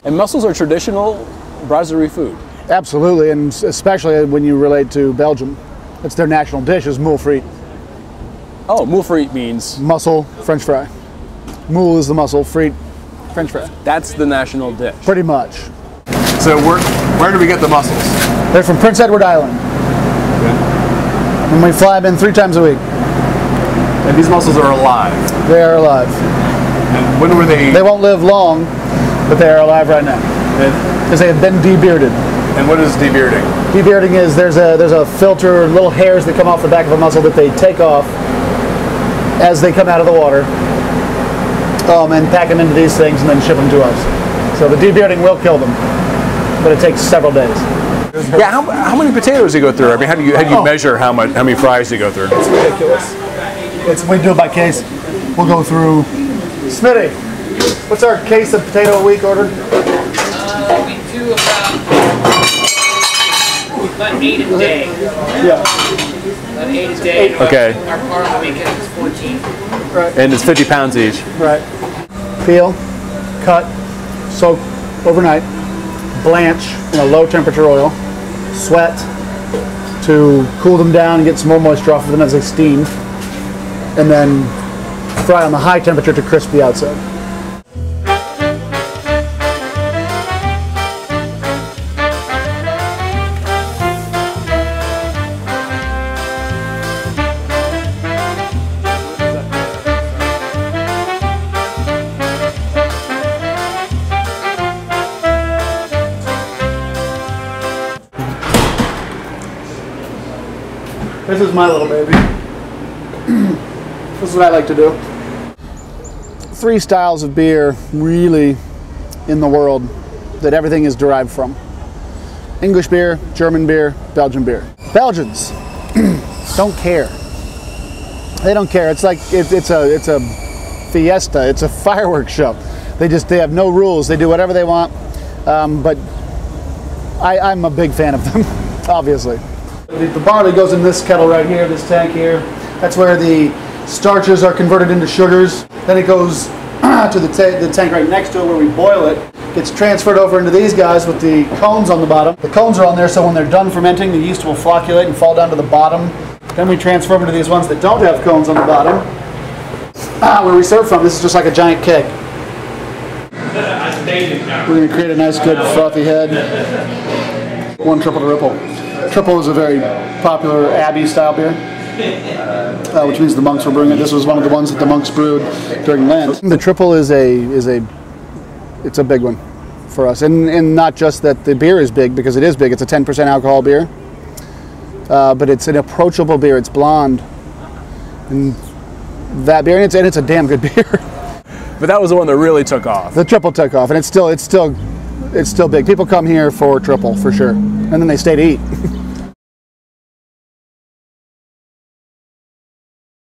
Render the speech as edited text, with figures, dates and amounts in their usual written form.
And mussels are traditional brasserie food. Absolutely, and especially when you relate to Belgium. It's their national dish, is moule frite. Oh, moule frite means? Mussel, French fry. Moule is the mussel, frite, French fry. That's the national dish. Pretty much. So where do we get the mussels? They're from Prince Edward Island. Okay. And we fly them in 3 times a week. And these mussels are alive? They are alive. And when were they? They won't live long, but they are alive right now. Because they have been debearded. And what is debearding? Debearding is there's a filter, little hairs that come off the back of a mussel that they take off as they come out of the water, and pack them into these things and then ship them to us. So the debearding will kill them, but it takes several days. Yeah, how many potatoes do you go through? I mean, how do you measure how many fries you go through? It's ridiculous. We do it by case. We'll go through. Smitty, what's our case of potato a week order? We do about 8 a day. Yeah. About 8 a day. Okay. Our part of the weekend is 14. Right. And it's 50 pounds each. Right. Peel, cut, soak overnight, blanch in a low temperature oil, sweat to cool them down and get some more moisture off of them as they steam, and then fry on the high temperature to crisp the outside. This is my little baby. This is what I like to do. 3 styles of beer really in the world that everything is derived from. English beer, German beer, Belgian beer. Belgians don't care. They don't care. It's like it's a fiesta. It's a fireworks show. They have no rules. They do whatever they want. But I'm a big fan of them, obviously. The barley goes in this kettle right here, this tank here. That's where the starches are converted into sugars. Then it goes to the tank right next to it where we boil it. Gets transferred over into these guys with the cones on the bottom. The cones are on there so when they're done fermenting, the yeast will flocculate and fall down to the bottom. Then we transfer them to these ones that don't have cones on the bottom. Where we serve from, this is just like a giant keg. We're going to create a nice good frothy head. 1 Tripel de Ripple. Tripel is a very popular Abbey style beer, which means the monks were brewing it. This was one of the ones that the monks brewed during Lent. The Tripel it's a big one for us, and not just that the beer is big, because it is big. It's a 10% alcohol beer, but it's an approachable beer. It's blonde, and that beer, and it's a damn good beer. But that was the one that really took off. The Tripel took off, and it's still big. People come here for Tripel for sure, and then they stay to eat.